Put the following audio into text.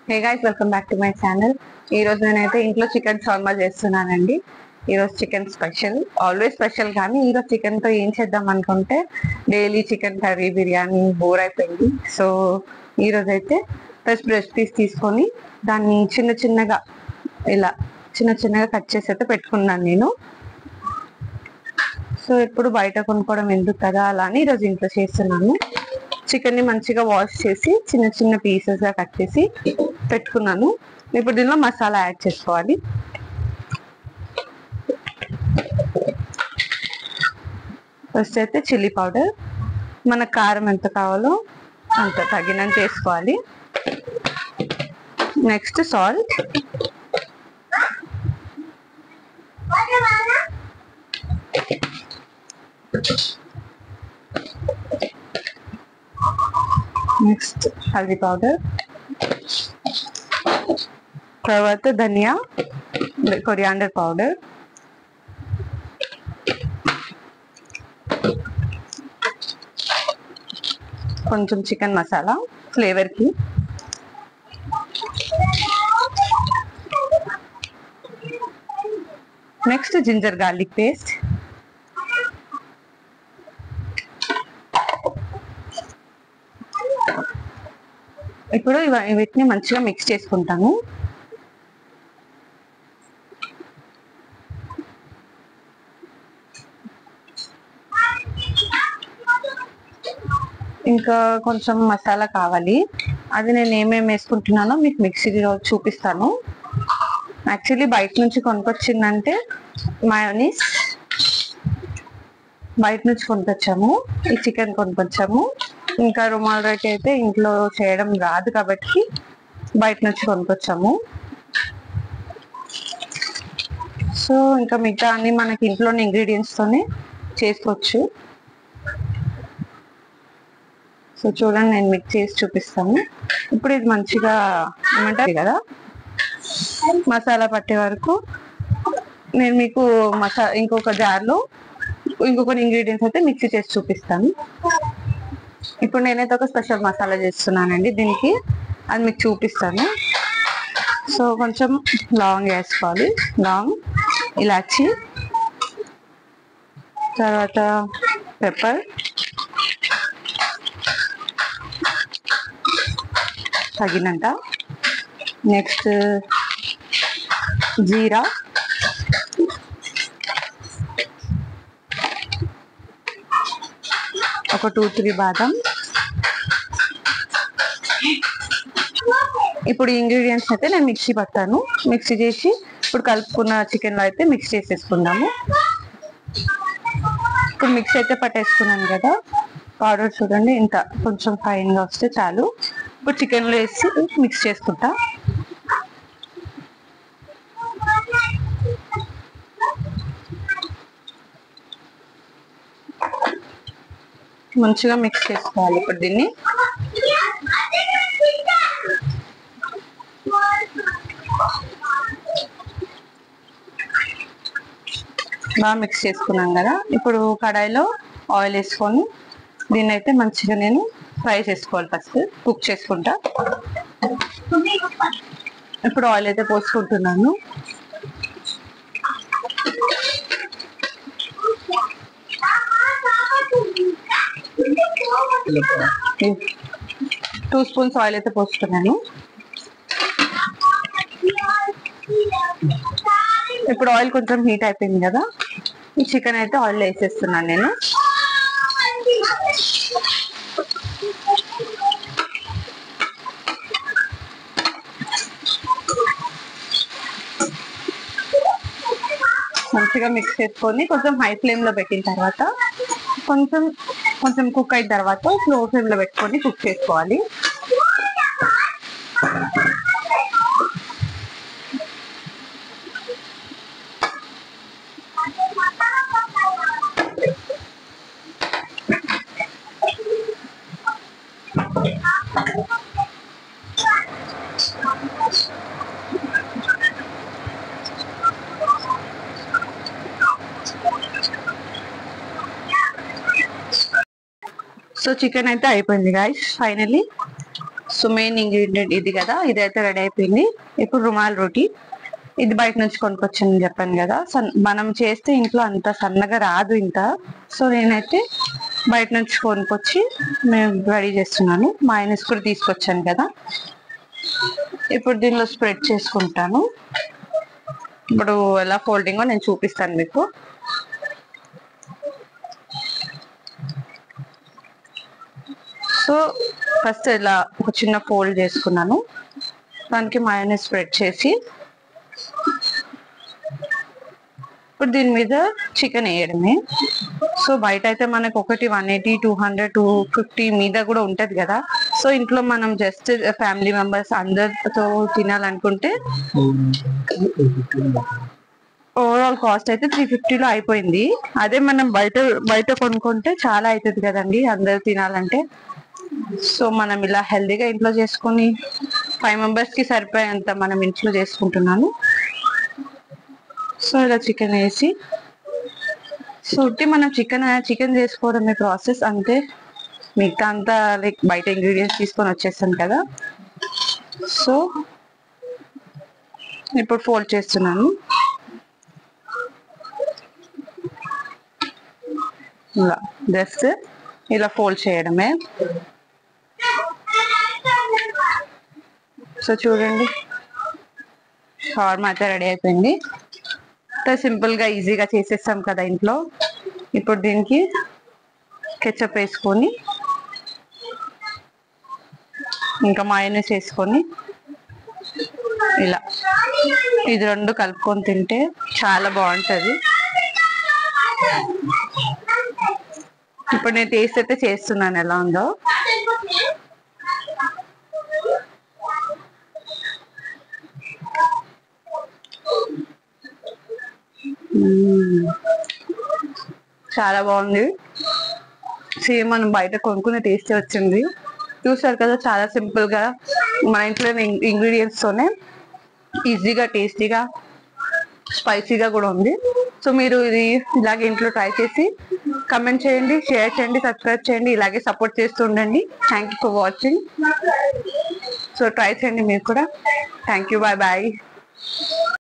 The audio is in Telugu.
Hey guys, welcome back to my channel. ఈ రోజు నేనైతే ఇంట్లో చికెన్ షార్మా చేస్తున్నానండి. ఈరోజు చికెన్ స్పెషల్, ఆల్వేస్ స్పెషల్, కానీ ఈరోజు చికెన్తో ఏం చేద్దాం అనుకుంటే daily chicken curry biryani bore అయిపోయింది. సో ఈరోజు అయితే ఫస్ట్ బ్రెస్ట్ పీస్ తీసుకొని దాన్ని చిన్న చిన్నగా కట్ చేసి అయితే పెట్టుకున్నాను నేను. సో ఇప్పుడు బయట కొనుక్కోవడం ఎందుకు కదా అలా అని ఈరోజు ఇంట్లో చేస్తున్నాను. చికెన్ ని మంచిగా వాష్ చేసి చిన్న చిన్న పీసెస్ గా కట్ చేసి పెట్టుకున్నాను. ఇప్పుడు దీనిలో మసాలా యాడ్ చేసుకోవాలి. ఫస్ట్ అయితే చిల్లీ పౌడర్, మన కారం ఎంత కావాలో అంత తగినంత వేసుకోవాలి. Next salt, next haldi powder, తర్వాత ధనియా కొరియాండర్ పౌడర్, కొంచెం చికెన్ మసాలా ఫ్లేవర్ కి, నెక్స్ట్ జింజర్ గార్లిక్ పేస్ట్, ఇప్పుడు వీటిని మంచిగా మిక్స్ చేసుకుంటాను. ఇంకా కొంచెం మసాలా కావాలి, అది నేను ఏమేమి వేసుకుంటున్నానో మీకు మిక్సీలో చూపిస్తాను. యాక్చువల్లీ బయట నుంచి కొనుక్కొచ్చిందంటే మయోనీస్ బయట నుంచి కొనుక్కొచ్చాము, ఈ చికెన్ కొనుక్కొచ్చాము. ఇంకా రుమాల్ రోటి అయితే ఇంట్లో చేయడం రాదు కాబట్టి బయట నుంచి కొనుక్కొచ్చాము. సో ఇంకా మిగతా అన్ని మనకి ఇంట్లోని ఇంగ్రీడియంట్స్ తోనే చేసుకోవచ్చు. సో చూడండి, నేను మిక్స్ చేసి చూపిస్తాను. ఇప్పుడు ఇది మంచిగా ఏమంటారు కదా మసాలా పట్టే వరకు నేను మీకు ఇంకొక జార్లో ఇంకొక ఇంగ్రీడియంట్స్ అయితే మిక్సీ చేసి చూపిస్తాను. ఇప్పుడు నేనైతే ఒక స్పెషల్ మసాలా చేస్తున్నానండి దీనికి, అది మీకు చూపిస్తాను. సో కొంచెం లవంగ్ వేసుకోవాలి, లవంగ్, ఇలాచి, తర్వాత పెప్పర్, తగినంత, నెక్స్ట్ జీరా, ఒక 2-3 బాదం. ఇప్పుడు ఈ ఇంగ్రీడియంట్స్ అయితే నేను మిక్సీ పట్టాను. మిక్సీ చేసి ఇప్పుడు కలుపుకున్న చికెన్లో అయితే మిక్స్ చేసేసుకుందాము. ఇప్పుడు మిక్స్ అయితే పట్టేసుకున్నాను కదా, పౌడర్ చూడండి ఇంత కొంచెం ఫైన్గా వస్తే చాలు. ఇప్పుడు చికెన్లో వేసి మిక్స్ చేసుకుంటా. మంచిగా మిక్స్ చేసుకోవాలి. ఇప్పుడు దీన్ని బాగా మిక్స్ చేసుకున్నాం కదా, ఇప్పుడు కడాయిలో ఆయిల్ వేసుకొని దీన్ని అయితే మంచిగా నేను ఫ్రై చేసుకోవాలి. ఫస్ట్ కుక్ చేసుకుంటా. ఇప్పుడు ఆయిల్ అయితే పోసుకుంటున్నాను. టూ స్పూన్స్ ఆయిల్ అయితే పోస్తున్నాను. ఇప్పుడు ఆయిల్ కొంచెం హీట్ అయిపోయింది కదా, ఈ చికెన్ అయితే ఆయిల్ వేసేస్తున్నాను నేను. మంచిగా మిక్స్ చేసుకొని కొంచెం హై ఫ్లేమ్ లో పెట్టిన తర్వాత కొంచెం కుక్ అయిన తర్వాత స్లో ఫ్లేమ్ లో పెట్టుకొని కుక్ చేసుకోవాలి. సో చికెన్ అయితే అయిపోయింది guys finally. So main ingredient ఇది కదా, ఇదైతే రెడీ అయిపోయింది. ఇప్పుడు రుమాల్ రోటీ, ఇది బయట నుంచి కొనుక్కొచ్చాను చెప్పాను కదా. మనం చేస్తే ఇంట్లో అంత సన్నగా రాదు ఇంత. సో నేనైతే బయట నుంచి కొనుక్కొచ్చి మేము రెడీ చేస్తున్నాను. మైనస్ కూడా తీసుకొచ్చాను కదా. ఇప్పుడు దీనిలో స్ప్రెడ్ చేసుకుంటాను. ఇప్పుడు ఎలా ఫోల్డింగో నేను చూపిస్తాను మీకు. సో ఫస్ట్ ఇలా ఒక చిన్న ఫోల్డ్ చేసుకున్నాను, దానికి మయోనీస్ స్ప్రెడ్ చేసి ఇప్పుడు దీని మీద చికెన్ వేయడమే. సో బయట అయితే మనకు ఒకటి 180, 200, 250 మీద కూడా ఉంటది కదా. సో ఇంట్లో మనం జస్ట్ ఫ్యామిలీ మెంబర్స్ అందరితో తినాలనుకుంటే ఓవరాల్ కాస్ట్ అయితే 350లో అయిపోయింది. అదే మనం బయట కొనుక్కుంటే చాలా అవుతుంది కదండి అందరు తినాలంటే. సో మనం ఇలా హెల్దీగా ఇంట్లో చేసుకొని 5 మెంబర్స్ కి సరిపోయేంత మనం ఇంట్లో చేసుకుంటున్నాను. సో ఇలా చికెన్ వేసి, సో మనం చికెన్ చేసుకోవడమే ప్రాసెస్ అంతే. మిగతా అంతా లైక్ బయట ఇంగ్రీడియంట్స్ తీసుకొని వచ్చేస్తాను కదా. సో ఇప్పుడు ఫోల్డ్ చేస్తున్నాను. ఇలా జస్ట్ ఇలా ఫోల్డ్ చేయడమే. సో చూడండి, షార్మా అయితే రెడీ అయిపోయింది. సింపుల్ గా ఈజీగా చేసేస్తాం కదా ఇంట్లో. ఇప్పుడు దీనికి కెచప్ వేసుకొని ఇంకా మయోనీస్ వేసుకొని ఇలా ఇది రెండు కలుపుకొని తింటే చాలా బాగుంటది. ఇప్పుడు నేను టేస్ట్ అయితే చేస్తున్నాను ఎలా ఉందో. చాలా బాగుంది. సేమ్ మనం బయట కొనుక్కునే టేస్టే వచ్చింది. చూసారు కదా, చాలా సింపుల్ గా మన ఇంట్లో ఇంగ్రీడియంట్స్ తోనే ఈజీగా, టేస్టీగా, స్పైసీగా కూడా ఉంది. సో మీరు ఇది ఇలాగే ఇంట్లో ట్రై చేసి కమెంట్ చేయండి, షేర్ చేయండి, సబ్స్క్రైబ్ చేయండి. ఇలాగే సపోర్ట్ చేస్తూ ఉండండి. Thank you for watching. So try చేయండి మీరు కూడా. Thank you, bye bye.